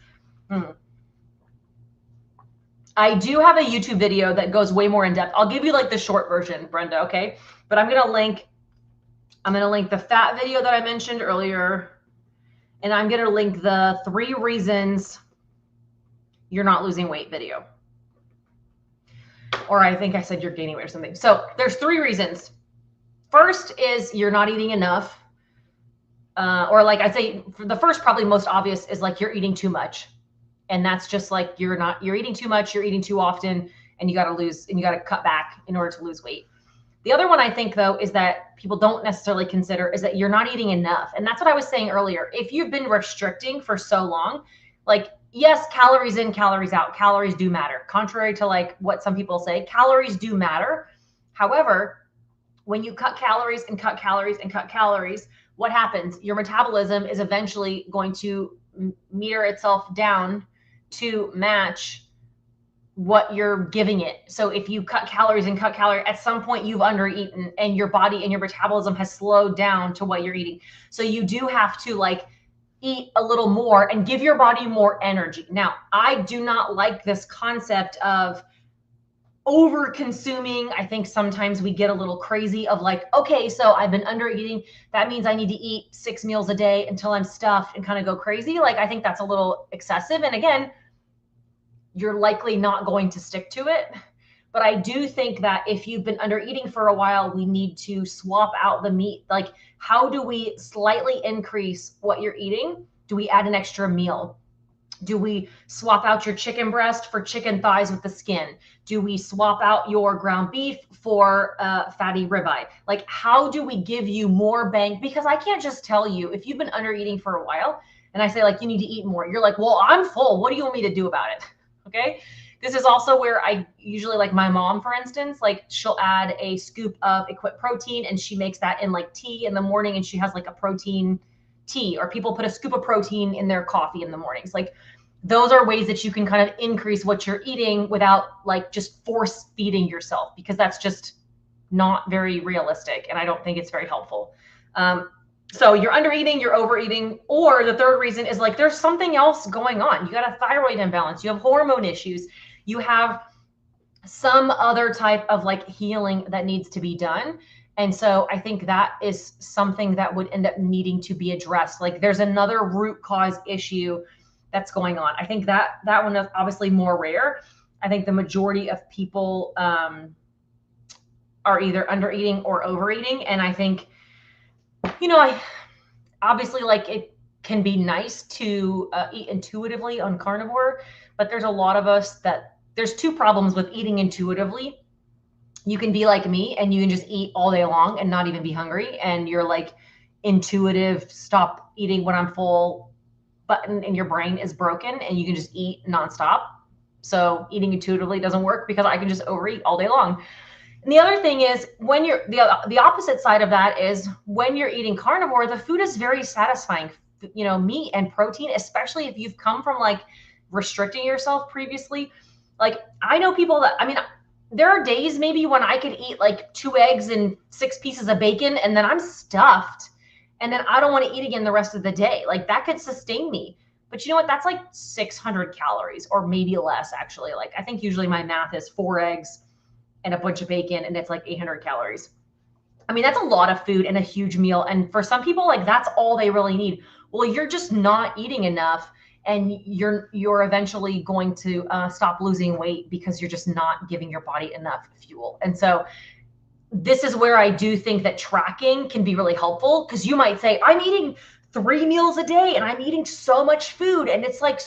Speaker 1: I do have a YouTube video that goes way more in depth. I'll give you like the short version, Brenda, okay? But I'm gonna link the fat video that I mentioned earlier, and I'm gonna link the 3 reasons you're not losing weight video. Or I think I said you're gaining weight or something. So there's 3 reasons. First is you're not eating enough. Or like I'd say the first, probably most obvious, is like you're eating too much. And that's just like you're eating too much, you're eating too often, and you got to cut back in order to lose weight. The other one I think though is that people don't necessarily consider is that you're not eating enough. And that's what I was saying earlier. If you've been restricting for so long, like yes, calories in, calories out, calories do matter. Contrary to like what some people say, calories do matter. However, when you cut calories and cut calories and cut calories, what happens? Your metabolism is eventually going to meter itself down to match what you're giving it. So if you cut calories and cut calories, at some point you've undereaten and your body and your metabolism has slowed down to what you're eating. So you do have to like eat a little more and give your body more energy. Now, I do not like this concept of over consuming. I think sometimes we get a little crazy of like, okay, so I've been under eating. That means I need to eat 6 meals a day until I'm stuffed and kind of go crazy. Like, I think that's a little excessive. And again, you're likely not going to stick to it. But I do think that if you've been under eating for a while, we need to swap out the meat. Like, how do we slightly increase what you're eating? Do we add an extra meal? Do we swap out your chicken breast for chicken thighs with the skin? Do we swap out your ground beef for fatty ribeye? Like, how do we give you more bang? Because I can't just tell you, if you've been under eating for a while and I say like, you need to eat more, you're like, well, I'm full. What do you want me to do about it? Okay. This is also where I usually, like my mom, for instance, like she'll add a scoop of Equip protein and she makes that in like tea in the morning, and she has like a protein tea, or people put a scoop of protein in their coffee in the mornings. Like, those are ways that you can kind of increase what you're eating without like just force feeding yourself, because that's just not very realistic. And I don't think it's very helpful. So you're under eating, you're overeating, or the third reason is like, there's something else going on. You got a thyroid imbalance, you have hormone issues, you have some other type of like healing that needs to be done. And so I think that is something that would end up needing to be addressed. Like, there's another root cause issue that's going on. I think that one is obviously more rare. I think the majority of people are either under eating or overeating. And I think, I obviously, like, it can be nice to eat intuitively on carnivore, but there's a lot of us that there's 2 problems with eating intuitively. You can be like me and you can just eat all day long and not even be hungry. And you're like, intuitive, stop eating when I'm full button in your brain is broken and you can just eat nonstop. So eating intuitively doesn't work, because I can just overeat all day long. And the other thing is, when you're the opposite side of that is when you're eating carnivore, the food is very satisfying. Meat and protein, especially if you've come from like restricting yourself previously. Like, I know people that, I mean, there are days maybe when I could eat like 2 eggs and 6 pieces of bacon, and then I'm stuffed, and then I don't want to eat again the rest of the day. Like, that could sustain me. But you know what? That's like 600 calories, or maybe less, actually. Like, I think usually my math is 4 eggs and a bunch of bacon, and it's like 800 calories. I mean, that's a lot of food and a huge meal. And for some people, like, that's all they really need. Well, you're just not eating enough, and you're eventually going to stop losing weight because you're just not giving your body enough fuel. And so this is where I do think that tracking can be really helpful, because you might say, I'm eating 3 meals a day and I'm eating so much food, and it's like,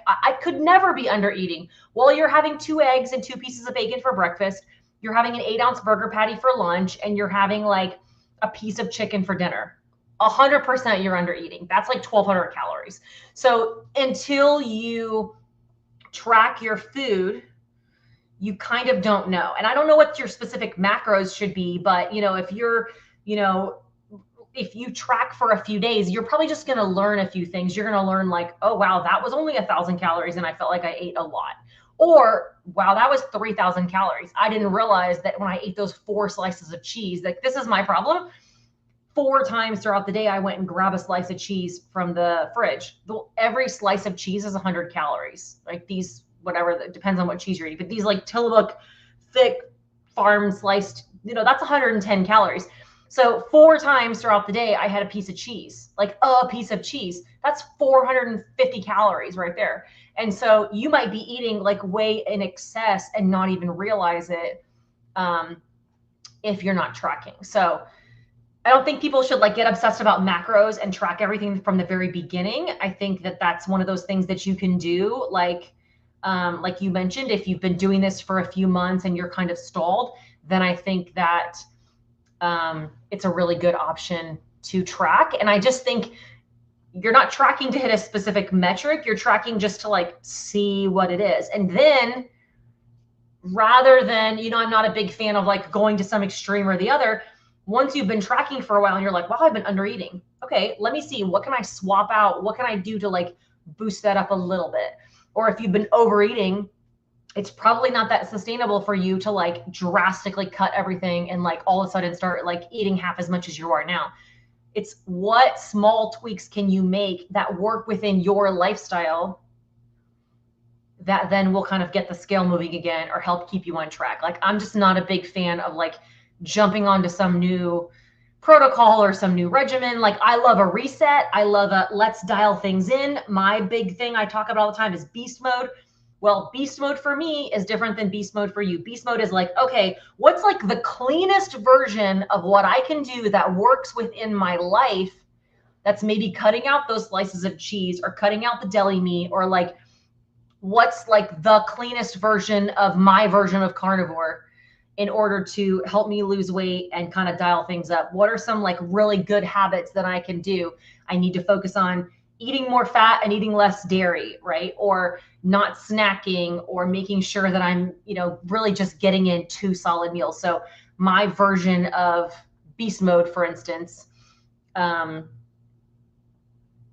Speaker 1: I could never be under eating. Well, you're having 2 eggs and 2 pieces of bacon for breakfast. You're having an 8-ounce burger patty for lunch, and you're having like a piece of chicken for dinner. 100% you're under eating. That's like 1,200 calories. So until you track your food, you kind of don't know. And I don't know what your specific macros should be, but if you're, if you track for a few days, you're probably just going to learn a few things. You're going to learn like, oh, wow, that was only 1,000 calories and I felt like I ate a lot. Or, wow, that was 3,000 calories. I didn't realize that when I ate those 4 slices of cheese, like, this is my problem. 4 times throughout the day, I went and grabbed a slice of cheese from the fridge. Every slice of cheese is 100 calories. Like, these, whatever, it depends on what cheese you're eating, but these like Tillamook thick farm sliced, that's 110 calories. So 4 times throughout the day, I had a piece of cheese, like a piece of cheese. That's 450 calories right there. And so you might be eating like way in excess and not even realize it if you're not tracking. So I don't think people should like get obsessed about macros and track everything from the very beginning. I think that that's one of those things that you can do. Like you mentioned, if you've been doing this for a few months and you're kind of stalled, then I think that it's a really good option to track. And I just think you're not tracking to hit a specific metric. You're tracking just to like see what it is. And then rather than, I'm not a big fan of like going to some extreme or the other. Once you've been tracking for a while and you're like, wow, I've been under eating. Okay, let me see. What can I swap out? What can I do to like boost that up a little bit? Or if you've been overeating, it's probably not that sustainable for you to like drastically cut everything and like all of a sudden start like eating half as much as you are now. It's what small tweaks can you make that work within your lifestyle that then will kind of get the scale moving again or help keep you on track. Like, I'm just not a big fan of like jumping onto some new protocol or some new regimen. Like, I love a reset. I love a let's dial things in. My big thing I talk about all the time is beast mode. Well, beast mode for me is different than beast mode for you. Beast mode is like, okay, what's like the cleanest version of what I can do that works within my life? That's maybe cutting out those slices of cheese or cutting out the deli meat, or like, what's like the cleanest version of my version of carnivore in order to help me lose weight and kind of dial things up? What are some like really good habits that I can do? I need to focus on eating more fat and eating less dairy, right? Or not snacking, or making sure that I'm, really just getting in 2 solid meals. So my version of beast mode, for instance,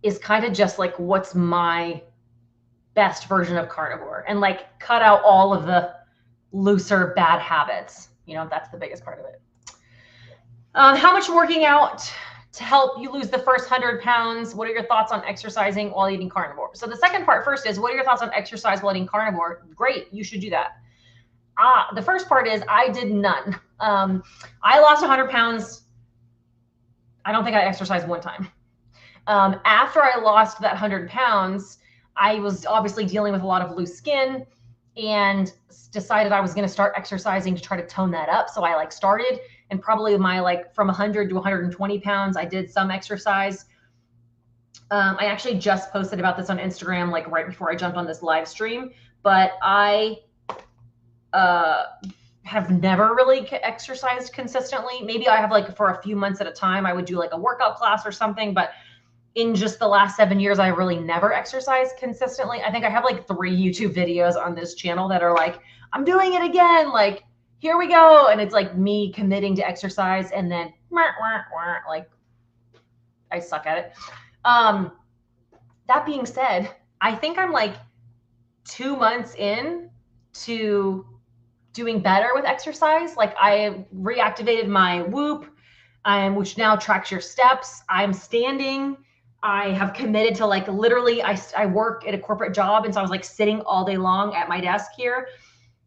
Speaker 1: is kind of just like, what's my best version of carnivore, and like cut out all of the looser bad habits. That's the biggest part of it. How much working out to help you lose the first 100 pounds? What are your thoughts on exercising while eating carnivore? So the second part first is, what are your thoughts on exercise while eating carnivore? Great, you should do that. The first part is, I did none. I lost 100 pounds. I don't think I exercised one time. After I lost that 100 pounds, I was obviously dealing with a lot of loose skin and decided I was going to start exercising to try to tone that up. So I like started, and probably from 100 to 120 pounds, I did some exercise. I actually just posted about this on Instagram, like right before I jumped on this live stream, but I have never really exercised consistently. Maybe I have like for a few months at a time, I would do like a workout class or something, but in just the last 7 years, I really never exercised consistently. I think I have like 3 YouTube videos on this channel that are like, I'm doing it again. Like, here we go. And it's like me committing to exercise, and then like I suck at it. That being said, I think I'm like 2 months in, to doing better with exercise. Like I reactivated my Whoop, which now tracks your steps. I'm standing. I have committed to like literally, I work at a corporate job. And so I was like sitting all day long at my desk here.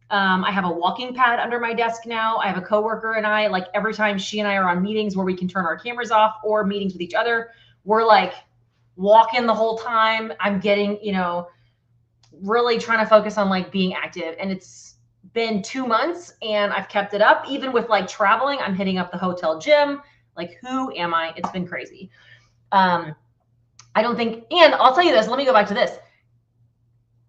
Speaker 1: I have a walking pad under my desk now. I have a coworker and I, like every time she and I are on meetings where we can turn our cameras off or meetings with each other, we're like walking the whole time. I'm getting, you know, really trying to focus on like being active. And it's been 2 months and I've kept it up. Even with like traveling, I'm hitting up the hotel gym. Like, who am I? It's been crazy. I don't think, and I'll tell you this, let me go back to this.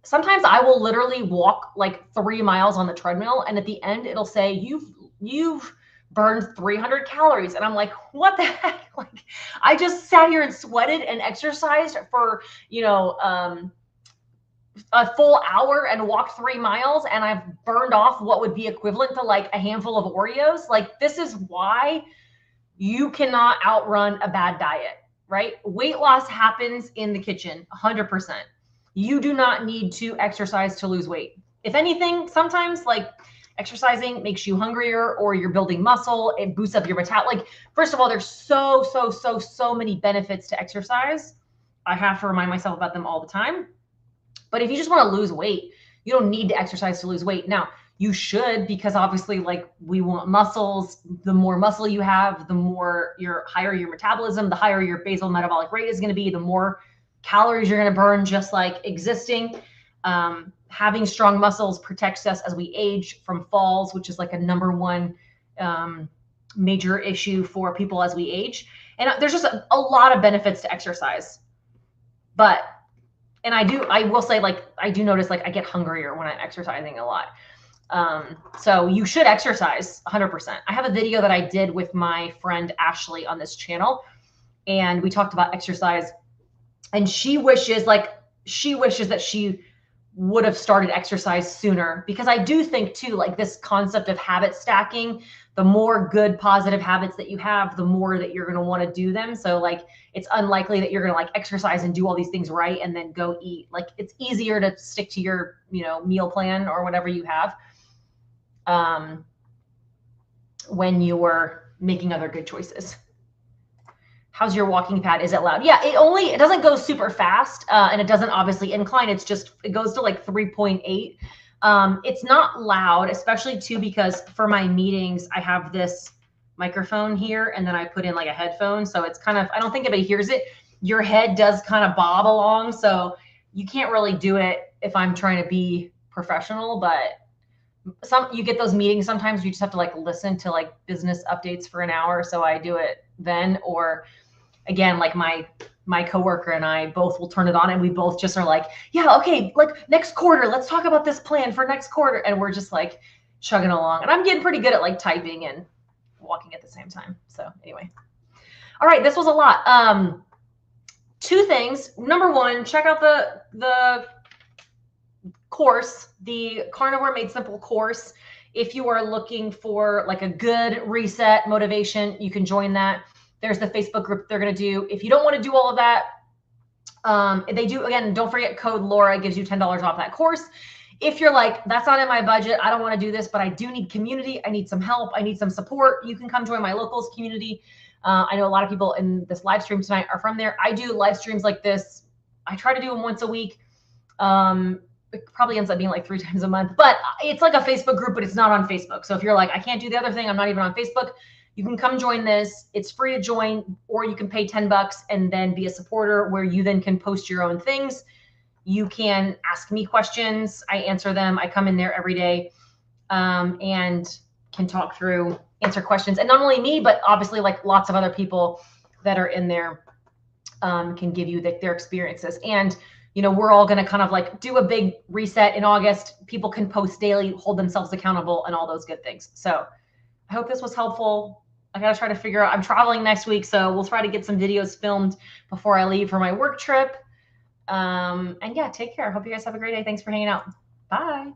Speaker 1: Sometimes I will literally walk like 3 miles on the treadmill, and at the end it'll say you've burned 300 calories. And I'm like, what the heck? Like, I just sat here and sweated and exercised for, you know, a full hour and walked 3 miles, and I've burned off what would be equivalent to like a handful of Oreos. Like, this is why you cannot outrun a bad diet, right? Weight loss happens in the kitchen, 100%. You do not need to exercise to lose weight. If anything, sometimes like exercising makes you hungrier, or you're building muscle, it boosts up your metabolism. Like, first of all, there's so many benefits to exercise. I have to remind myself about them all the time. But if you just want to lose weight, you don't need to exercise to lose weight. Now, you should, because obviously like we want muscles. The more muscle you have, the more higher your metabolism, the higher your basal metabolic rate is going to be, the more calories you're going to burn just like existing. Having strong muscles protects us as we age from falls, which is like a #1 major issue for people as we age. And there's just a lot of benefits to exercise. But, and I will say, like, I do notice like I get hungrier when I'm exercising a lot. So you should exercise 100%. I have a video that I did with my friend Ashley on this channel, and we talked about exercise, and she wishes that she would have started exercise sooner, because I do think too, like this concept of habit stacking, the more good positive habits that you have, the more that you're going to want to do them. So like, it's unlikely that you're going to like exercise and do all these things right and then go eat. Like, it's easier to stick to your, you know, meal plan or whatever you have, when you're making other good choices. How's your walking pad? Is it loud? Yeah, it doesn't go super fast, and it doesn't obviously incline. It goes to like 3.8. It's not loud, especially too, because for my meetings, I have this microphone here, and then I put in like a headphone. So it's kind of, I don't think anybody hears it. Your head does kind of bob along. So you can't really do it if I'm trying to be professional, but you get those meetings. Sometimes you just have to like listen to like business updates for an hour. So I do it then, or again, like my coworker and I both will turn it on, and we both just are like, yeah, okay, like next quarter, let's talk about this plan for next quarter. And we're just like chugging along, and I'm getting pretty good at like typing and walking at the same time. So anyway, all right, this was a lot. 2 things. #1, check out the course, the Carnivore Made Simple course. If you are looking for like a good reset motivation, you can join that. There's the Facebook group they're going to do. If you don't want to do all of that, they do, again, don't forget code Laura gives you $10 off that course. If you're like, that's not in my budget, I don't want to do this, but I do need community, I need some help, I need some support, you can come join my locals community. I know a lot of people in this live stream tonight are from there. I do live streams like this. I try to do them once a week. It probably ends up being like 3 times a month, but it's like a Facebook group, but it's not on Facebook. So if you're like, I can't do the other thing, I'm not even on Facebook, you can come join this. It's free to join, or you can pay $10 and then be a supporter, where you then can post your own things. You can ask me questions. I answer them. I come in there every day, and can talk through, answer questions. And not only me, but obviously like lots of other people that are in there can give you their experiences. And, you know, we're all going to kind of like do a big reset in August. People can post daily, hold themselves accountable, and all those good things. So I hope this was helpful. I got to try to figure out, I'm traveling next week, so we'll try to get some videos filmed before I leave for my work trip. And yeah, take care. Hope you guys have a great day. Thanks for hanging out. Bye.